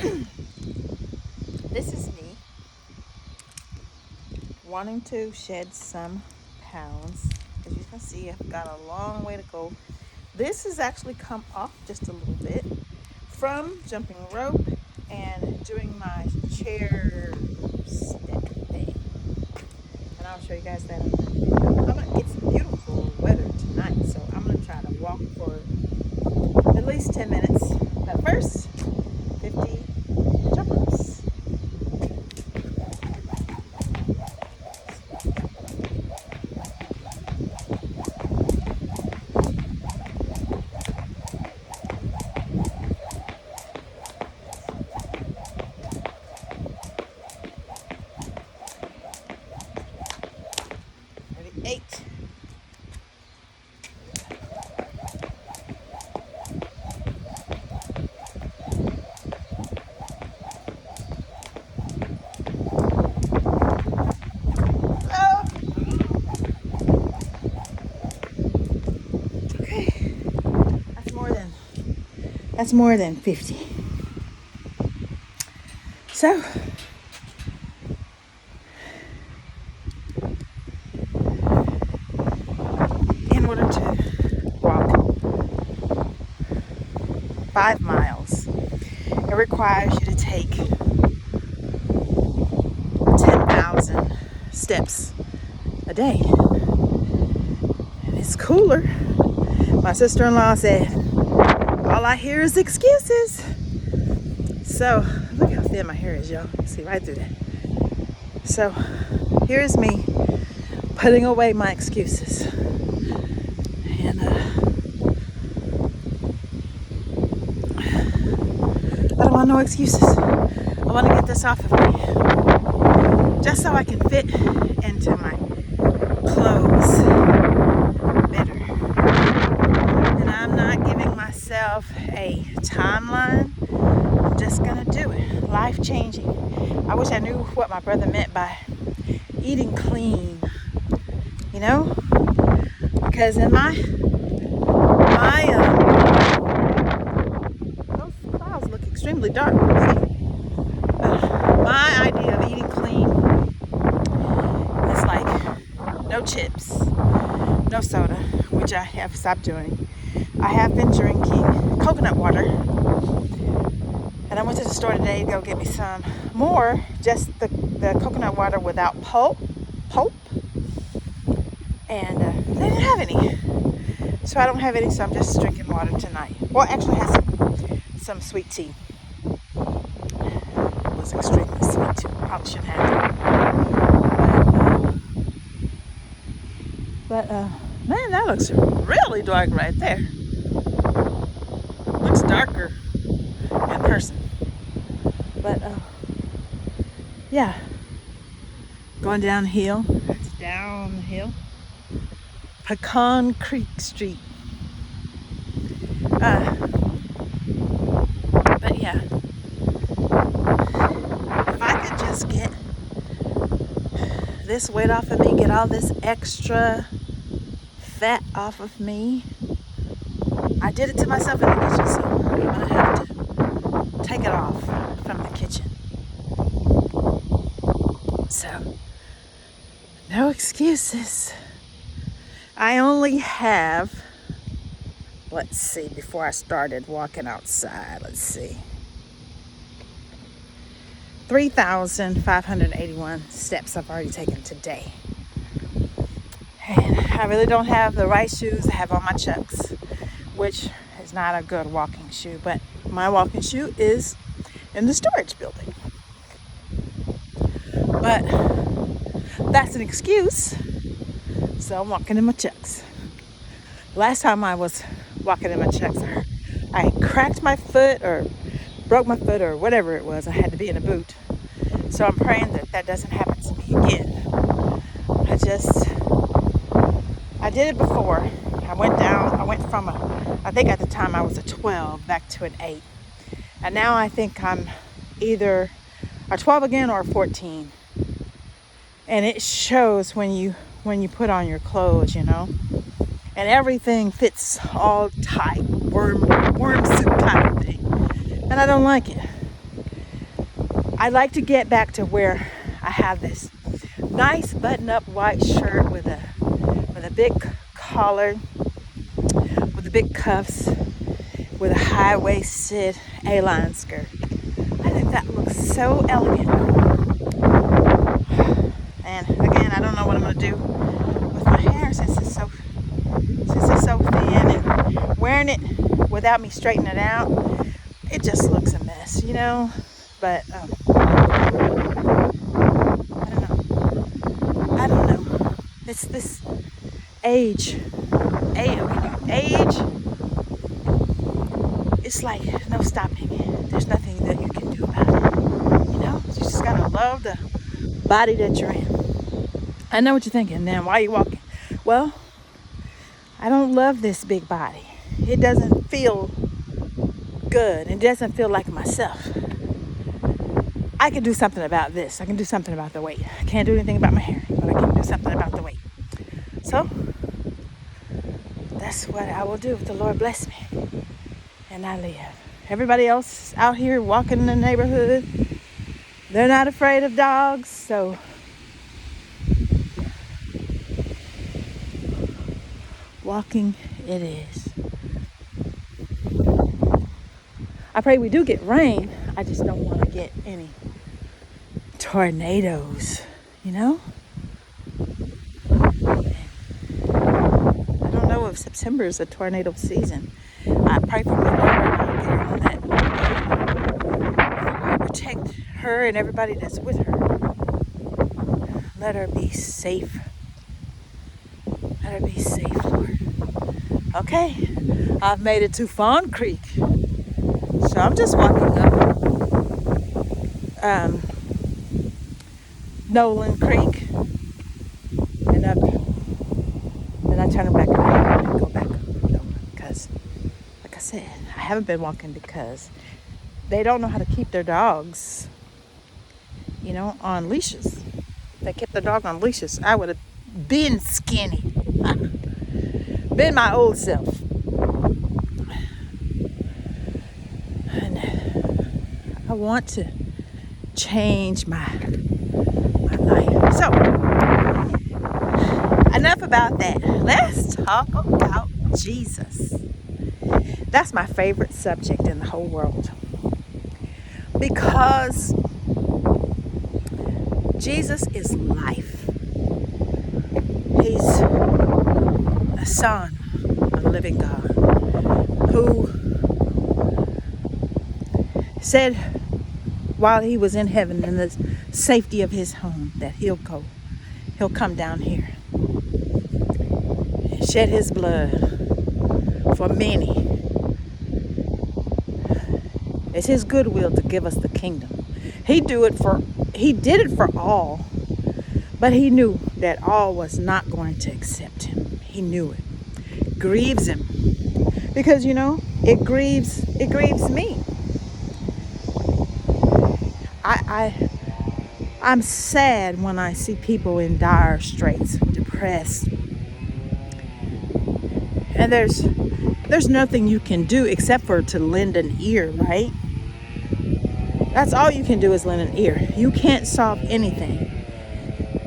This is me wanting to shed some pounds. As you can see, I've got a long way to go. This has actually come off just a little bit from jumping rope and doing my chair step thing. And I'll show you guys that in a video. It's beautiful weather tonight, so I'm going to try to walk for at least 10 minutes. But first, 50 jump ropes. Eight. Oh. Okay. That's more than 50. So in order to walk 5 miles, it requires you to take 10,000 steps a day. And it's cooler. My sister-in-law said, all I hear is excuses. So look how thin my hair is, y'all. See right through that. So here's me putting away my excuses. And I don't want no excuses. I want to get this off of me, just so I can fit into my clothes better. And I'm not giving myself a timeline. I'm just gonna do it. Life changing. I wish I knew what my brother meant by eating clean. You know, because in my those clouds look extremely dark. See? My idea of eating clean is like no chips, no soda, which I have stopped doing. I have been drinking coconut water, and I went to the store today to go get me some more, just the coconut water without pulp, and they didn't have any. So I don't have any, so I'm just drinking water tonight. Well, actually, I had some sweet tea. It was extremely sweet too. Probably shouldn't have it. But man, that looks really dark right there. Looks darker in person. But yeah, going downhill. It's downhill. Pecan Creek Street. But yeah, if I could just get this weight off of me, get all this extra fat off of me. I did it to myself in the kitchen, so I'm gonna have to take it off from the kitchen. So, no excuses. I only have, let's see, before I started walking outside, 3,581 steps I've already taken today. And I really don't have the right shoes to have on my Chucks, which is not a good walking shoe, but my walking shoe is in the storage building. But that's an excuse. So I'm walking in my Chucks. Last time I was walking in my Chucks, I cracked my foot or broke my foot or whatever it was. I had to be in a boot. So I'm praying that doesn't happen to me again. I did it before. I went from I think at the time I was a 12 back to an 8. And now I think I'm either a 12 again or a 14. And it shows when you put on your clothes, you know. And everything fits all tight, worm suit kind of thing. And I don't like it. I like to get back to where I have this nice button-up white shirt with a big collar, with the big cuffs, with a high-waisted A-line skirt. I think that looks so elegant. And again, I don't know what I'm going to do with my hair since it's so thin, and wearing it without me straightening it out, it just looks a mess, you know. But I don't know. It's this age. Age. It's like no stopping it. There's nothing that you can do about it. You know, you just gotta love the body that you're in. I know what you're thinking. Now, why are you walking? Well, I don't love this big body. It doesn't feel good. It doesn't feel like myself. I can do something about this. I can do something about the weight. I can't do anything about my hair, but I can do something about the weight. So that's what I will do if the Lord bless me and I live. Everybody else out here walking in the neighborhood, they're not afraid of dogs, so walking it is. I pray we do get rain. I just don't want to get any tornadoes, you know? I don't know if September is a tornado season. I pray for my daughter that protect her and everybody that's with her. Let her be safe. Let her be safe, Lord. Okay, I've made it to Fawn Creek. So I'm just walking up Nolan Creek and up. Then I turn back around and go back up Nolan because, like I said, I haven't been walking because they don't know how to keep their dogs, you know, on leashes. If they kept their dog on leashes, I would have been skinny. Been my old self. And I want to change my life. So, enough about that. Let's talk about Jesus. That's my favorite subject in the whole world. Because Jesus is life. He's the Son of the living God who said while he was in heaven in the safety of his home that he'll come down here and shed his blood for many. It's his goodwill to give us the kingdom. He did it for all, but he knew that all was not going to accept him. He knew it. Grieves him because, you know, it grieves me. I'm sad when I see people in dire straits, depressed. And there's nothing you can do except for to lend an ear, right? That's all you can do is lend an ear. You can't solve anything.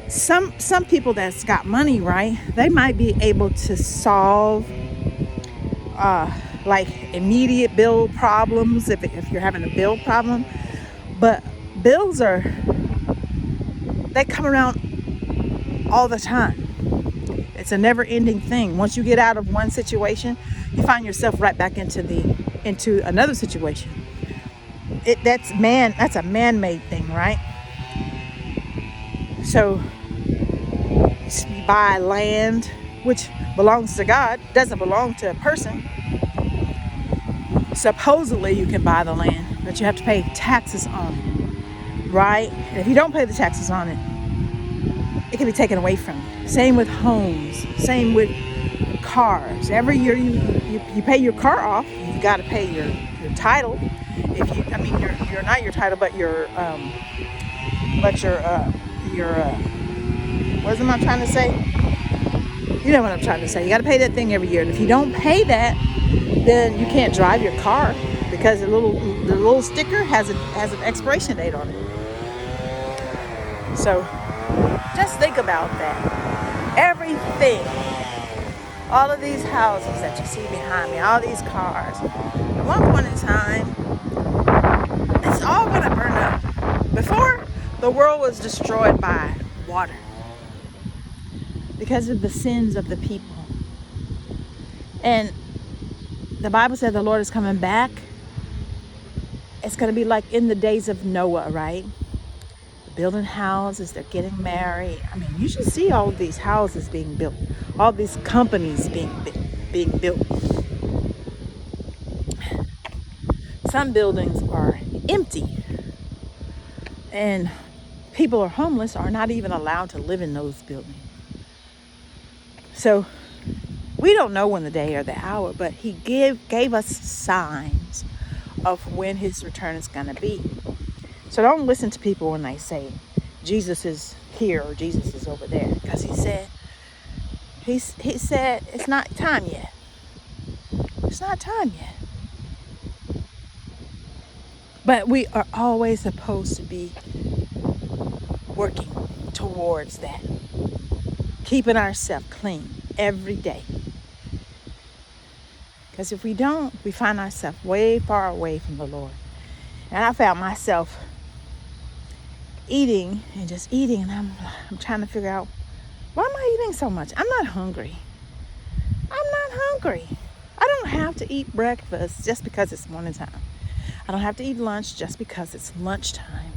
Some people that's got money, right? They might be able to solve like immediate bill problems if you're having a bill problem. But bills they come around all the time. It's a never-ending thing. Once you get out of one situation, you find yourself right back into another situation. That's a man-made thing, right? So you buy land, which belongs to God, doesn't belong to a person. Supposedly you can buy the land, but you have to pay taxes on it, right? And if you don't pay the taxes on it, it can be taken away from you. Same with homes. Same with cars. Every year you pay your car off. You got to pay your title. You're not your title, but your what am I trying to say? You know what I'm trying to say. You got to pay that thing every year, and if you don't pay that, then you can't drive your car because the little sticker has an expiration date on it. So just think about that. Everything, all of these houses that you see behind me, all these cars, at one point in time, it's all going to burn up. Before, the world was destroyed by water because of the sins of the people. And the Bible said the Lord is coming back. It's going to be like in the days of Noah, right? Building houses, they're getting married. I mean, you should see all of these houses being built, all these companies being built. Some buildings are empty, and people are homeless, are not even allowed to live in those buildings. So we don't know when the day or the hour, but he gave us signs of when his return is going to be. So don't listen to people when they say Jesus is here or Jesus is over there, because he said it's not time yet. It's not time yet. But we are always supposed to be working towards that, keeping ourselves clean every day. Because if we don't, we find ourselves way far away from the Lord. And I found myself eating and just eating, and I'm trying to figure out, why am I eating so much? I'm not hungry. I don't have to eat breakfast just because it's morning time. I don't have to eat lunch just because it's lunchtime.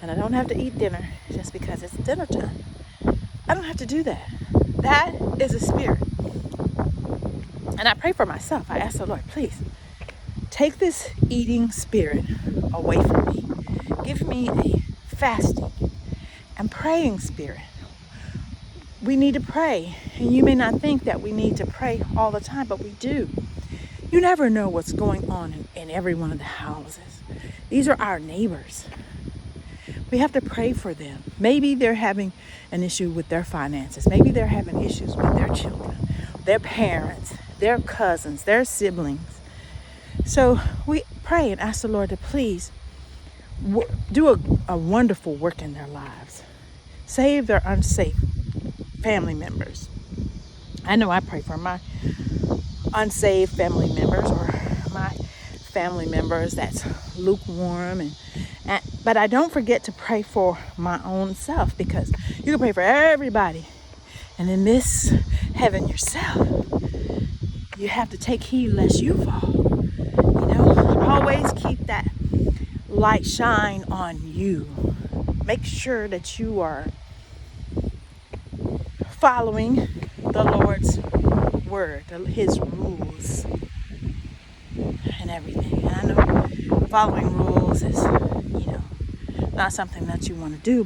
And I don't have to eat dinner just because it's dinner time. I don't have to do that. That is a spirit. And I pray for myself. I ask the Lord, please take this eating spirit away from me. Give me a fasting and praying spirit. We need to pray. And you may not think that we need to pray all the time, but we do. You never know what's going on in every one of the houses. These are our neighbors. We have to pray for them. Maybe they're having an issue with their finances. Maybe they're having issues with their children, their parents, their cousins, their siblings. So we pray and ask the Lord to please do a wonderful work in their lives. Save their unsafe family members. I know I pray for my unsaved family members, or my family members that's lukewarm, but I don't forget to pray for my own self, because you can pray for everybody and then miss heaven yourself. You have to take heed lest you fall. Always keep that light shine on you. Make sure that you are following the Lord's word, his rules and everything. And I know following rules is, not something that you want to do,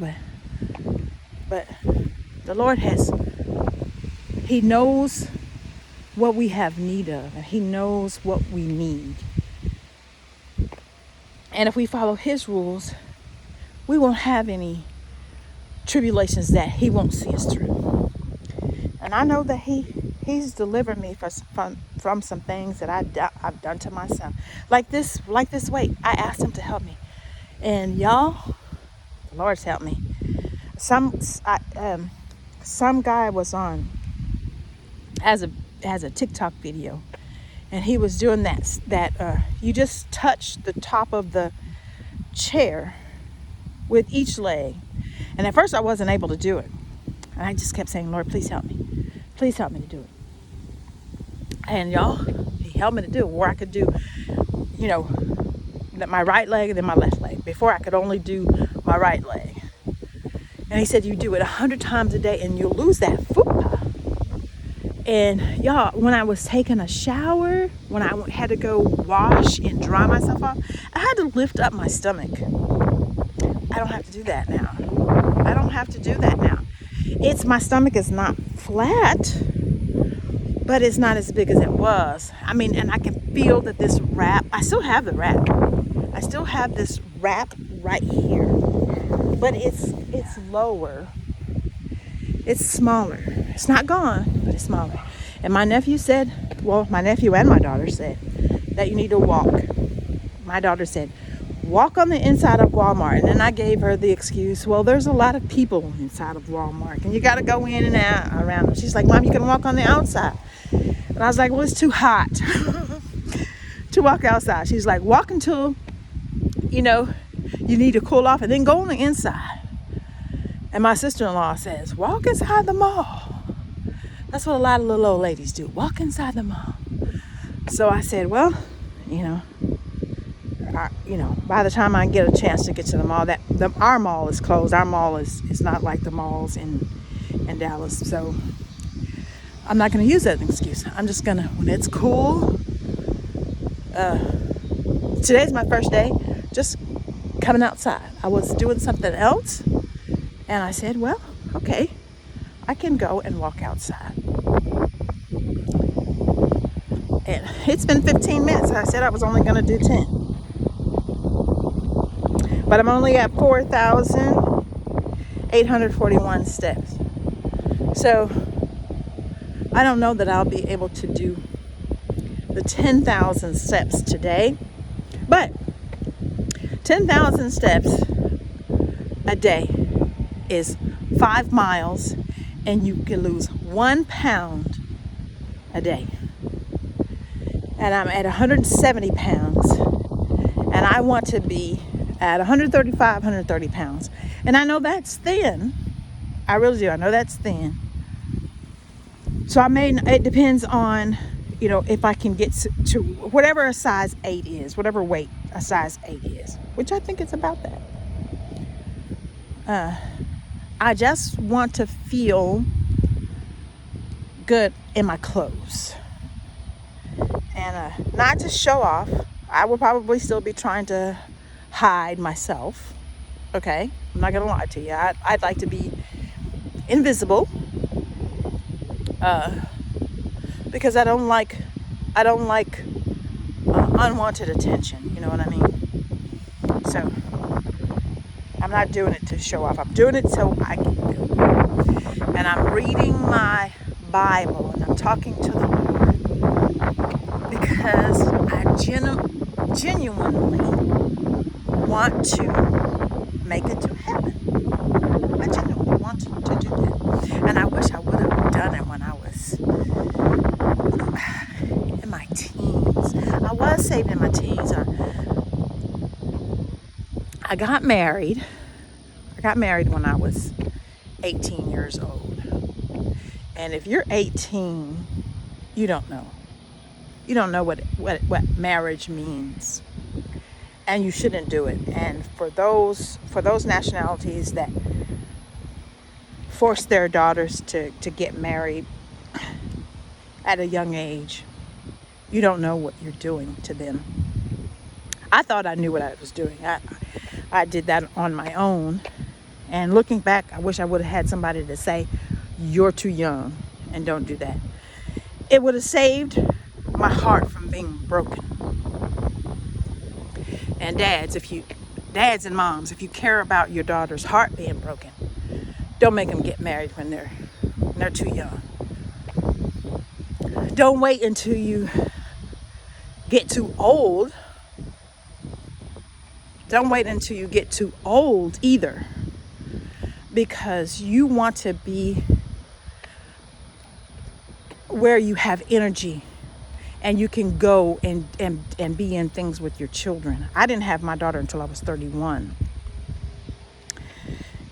but the Lord he knows what we have need of, and he knows what we need. And if we follow his rules, we won't have any tribulations that he won't see us through. And I know that he's delivered me from some things that I've done to myself. Like this weight, I asked him to help me. And y'all, the Lord's helped me. Some guy was on as a TikTok video, and he was doing that you just touch the top of the chair with each leg. And at first I wasn't able to do it, and I just kept saying, Lord, please help me to do it. And y'all, he helped me to do it, where I could do my right leg and then my left leg. Before, I could only do my right leg. And he said, you do it 100 times a day and you'll lose that fupa. And y'all, when I was taking a shower, when I had to go wash and dry myself off, I had to lift up my stomach. I don't have to do that now. My stomach is not flat, but it's not as big as it was. I mean, and I can feel that this wrap, I still have the wrap. I still have this wrap right here, but it's lower. It's smaller. It's not gone, but it's smaller. And my nephew and my daughter said that you need to walk. My daughter said, walk on the inside of Walmart. And then I gave her the excuse, well, there's a lot of people inside of Walmart and you got to go in and out around them. She's like, Mom, you can walk on the outside. And I was like, well, it's too hot to walk outside. She's like, walk until, you need to cool off and then go on the inside. And my sister-in-law says, walk inside the mall. That's what a lot of little old ladies do. Walk inside the mall. So I said, well, by the time I get a chance to get to the mall, our mall is closed. Our mall is not like the malls in Dallas. So I'm not going to use that as an excuse. I'm just going to, when it's cool, today's my first day just coming outside. I was doing something else. And I said, well, okay, I can go and walk outside. And it's been 15 minutes. I said I was only going to do 10. But I'm only at 4,841 steps. So I don't know that I'll be able to do the 10,000 steps today. But 10,000 steps a day is 5 miles, and you can lose 1 pound a day. And I'm at 170 pounds, and I want to be at 135, 130 pounds. And I know that's thin. I really do. I know that's thin. So it depends on, if I can get to whatever a size 8 is, whatever weight a size 8 is, which I think it's about that. I just want to feel good in my clothes. And not to show off. I will probably still be trying to hide myself. Okay? I'm not going to lie to you. I'd like to be invisible. Because I don't like unwanted attention. You know what I mean? So I'm not doing it to show off. I'm doing it so I can feel good. And I'm reading my Bible and I'm talking to the Lord because I genuinely want to make it to heaven. I genuinely want to do that. And I wish I would have done it when I was in my teens. I was saved in my teens. I got married. When I was 18 years old. And if you're 18, you don't know. You don't know what marriage means. And you shouldn't do it. And for those nationalities that force their daughters to get married at a young age, you don't know what you're doing to them. I thought I knew what I was doing. I did that on my own. And looking back, I wish I would have had somebody to say, you're too young and don't do that. It would have saved my heart from being broken. And dads and moms, if you care about your daughter's heart being broken, don't make them get married when they're too young. Don't wait until you get too old. Don't wait until you get too old either. Because you want to be where you have energy and you can go and be in things with your children. I didn't have my daughter until I was 31.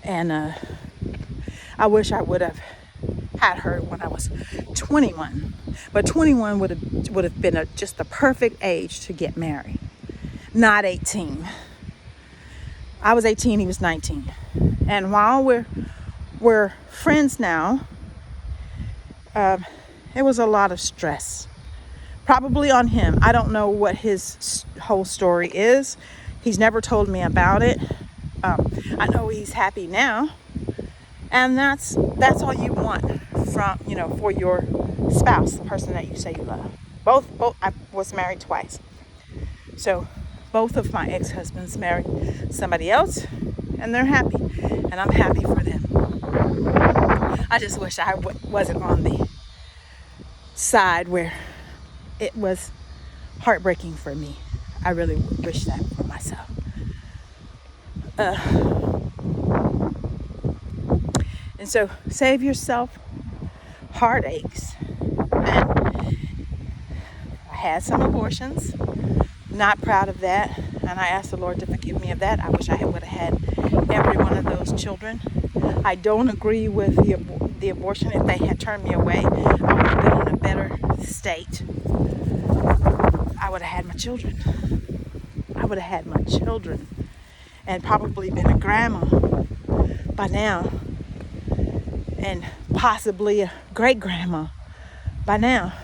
And I wish I would have had her when I was 21. But 21 would have been just the perfect age to get married. Not 18. I was 18, he was 19. And while we're friends now, it was a lot of stress. Probably on him. I don't know what his whole story is. He's never told me about it. I know he's happy now. And that's all you want from, for your spouse, the person that you say you love. Both I was married twice. So both of my ex-husbands married somebody else, and they're happy, and I'm happy for them. I just wish I wasn't on the side where it was heartbreaking for me. I really wish that for myself. And so save yourself heartaches. And I had some abortions. Not proud of that. And I asked the Lord to forgive me of that. I wish I would have had every one of those children. I don't agree with the abortion. If they had turned me away, I would have been in a better state. I would have had my children. I would have had my children and probably been a grandma by now and possibly a great grandma by now,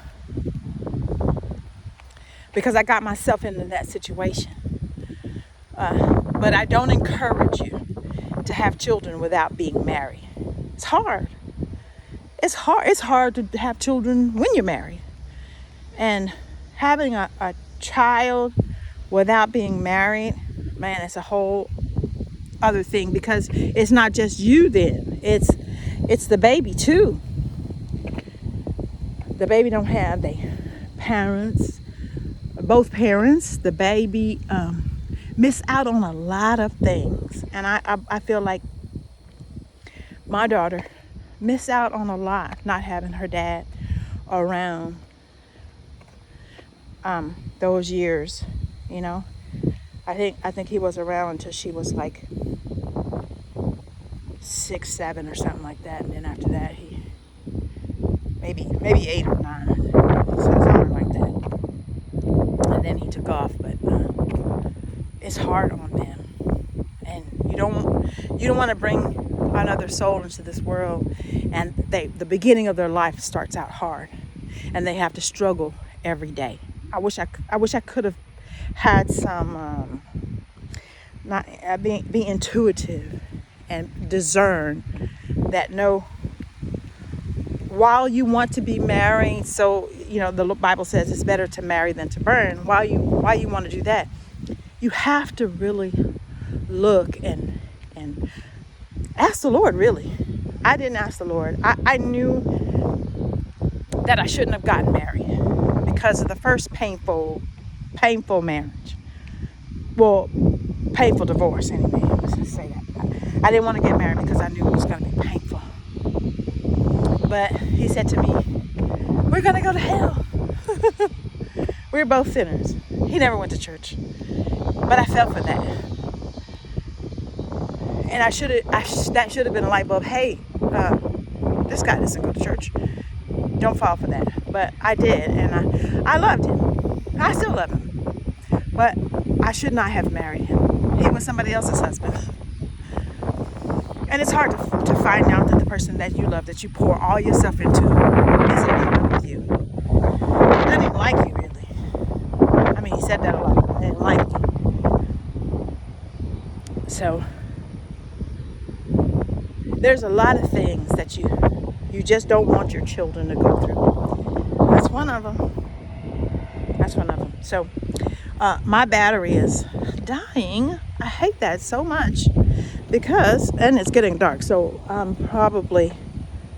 because I got myself into that situation. But I don't encourage you to have children without being married. It's hard. It's hard. It's hard to have children when you're married. And having a child without being married, man, it's a whole other thing, because it's not just you then. It's the baby too. The baby don't have the parents, both parents. The baby miss out on a lot of things. And I feel like my daughter missed out on a lot not having her dad around those years, you know. I think he was around until she was like 6, 7 or something like that, and then after that he maybe 8 or 9, so something like that, and then he took off. But it's hard on them, and you don't want to bring another soul into this world, and the beginning of their life starts out hard, and they have to struggle every day. I wish I could have had some not be intuitive and discern that while you want to be married, so you know the Bible says it's better to marry than to burn. While you want to do that, you have to really look and ask the Lord. Really, I didn't ask the Lord. I knew that I shouldn't have gotten married because of the first painful marriage. Well, painful divorce anyway. Let's just say that. I didn't want to get married because I knew it was going to be painful. But he said to me, "We're going to go to hell." We're both sinners. He never went to church, but I fell for that. And that should have been a light bulb. Hey, this guy doesn't go to church. Don't fall for that. But I did, and I loved him. I still love him. But I should not have married him. He was somebody else's husband. And it's hard to find out that the person that you love, that you pour all yourself into, isn't in love with you. He doesn't even like you, really. I mean, he said that a lot. He didn't like you. So there's a lot of things that you just don't want your children to go through. That's one of them. So my battery is dying. I hate that so much because, and it's getting dark. So I'm probably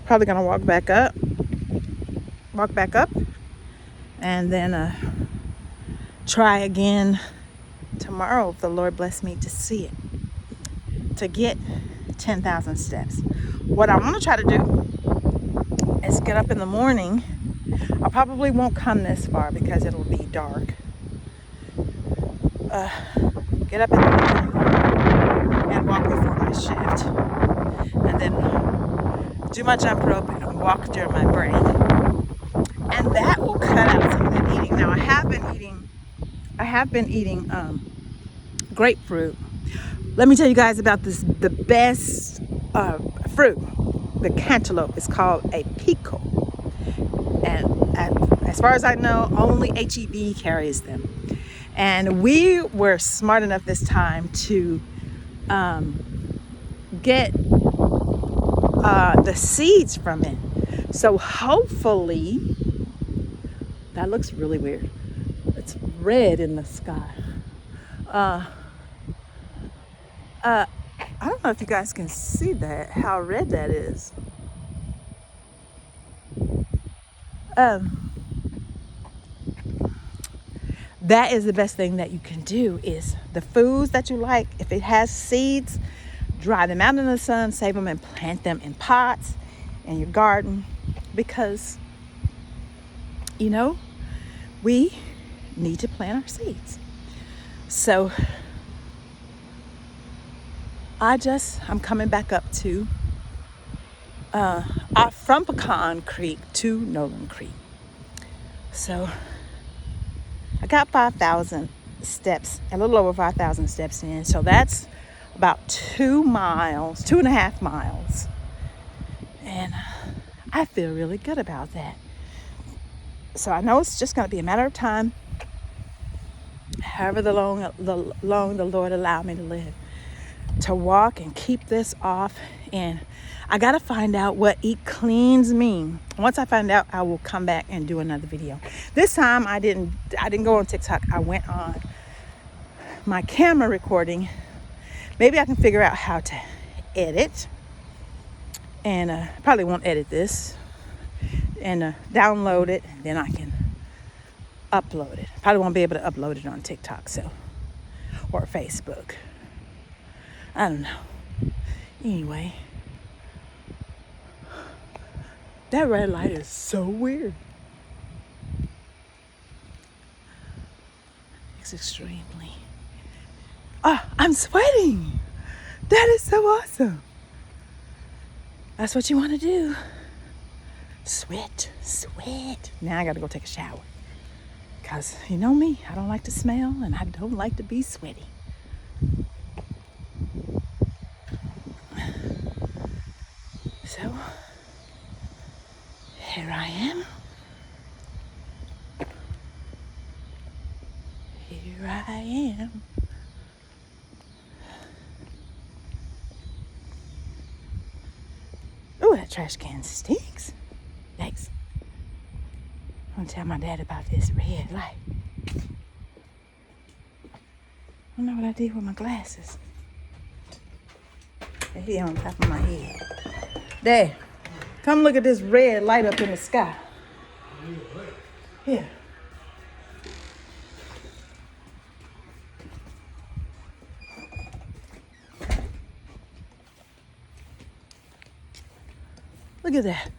gonna walk back up, and then try again tomorrow if the Lord bless me to see it, to get 10,000 steps. What I want to try to do is get up in the morning. I probably won't come this far because it'll be dark. Get up in the morning and walk before my shift, and then do my jump rope and walk during my break, and that will cut out some of that eating. Now I have been eating grapefruit. Let me tell you guys about the best fruit, the cantaloupe. It's called a pico, and as far as I know, only HEB carries them. And we were smart enough this time to get the seeds from it. So hopefully, that looks really weird. It's red in the sky. I don't know if you guys can see that, how red that is. that is the best thing that you can do. Is the foods that you like, if it has seeds, dry them out in the sun, save them, and plant them in pots in your garden, because we need to plant our seeds. So I'm coming back up to from Pecan Creek to Nolan Creek. So I got 5,000 steps, a little over 5,000 steps in. So that's about 2.5 miles. And I feel really good about that. So I know it's just going to be a matter of time, however long the Lord allow me to live, to walk and keep this off. And I got to find out what eat cleans mean. Once I find out, I will come back and do another video. This time I didn't go on TikTok. I went on my camera recording. Maybe I can figure out how to edit, and probably won't edit this, and download it, and then I can upload it. Probably won't be able to upload it on TikTok, or Facebook. I don't know. Anyway, that red light is so weird. It's extremely. I'm sweating. That is so awesome. That's what you want to do. Sweat. Now I got to go take a shower. Because you know me, I don't like to smell, and I don't like to be sweaty. So, here I am. Here I am. Oh, that trash can stinks. Yikes. I'm going to tell my dad about this red light. I don't know what I did with my glasses. They're here on top of my head. Dad, come look at this red light up in the sky. Here. Look at that.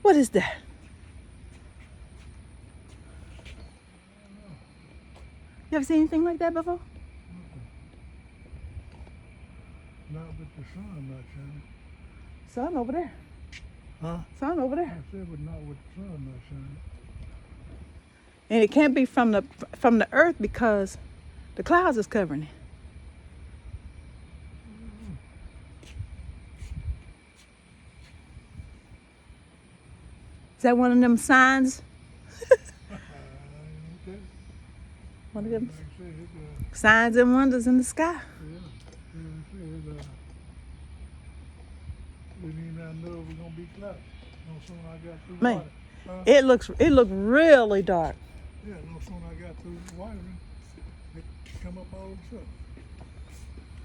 What is that? You ever seen anything like that before? Not with the sun not shining. Sun over there. Huh? Sun over there. I said, but not with the sun not shining. And it can't be from the earth because the clouds is covering it. Is that one of them signs? One of them signs and wonders in the sky. Didn't even know it was gonna be cloudy. No sooner I got through Man, water. it looked really dark. Yeah, no sooner I got through wiring, it come up all of a sudden.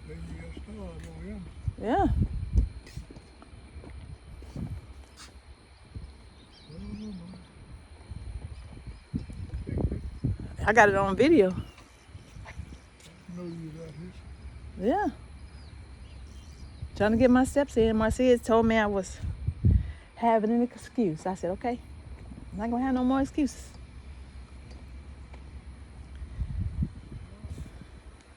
Then you got stars on him. Yeah. I got it on video. I know you got this. Yeah. Trying to get my steps in. Marcia told me I was having an excuse. I said, okay, I'm not going to have no more excuses.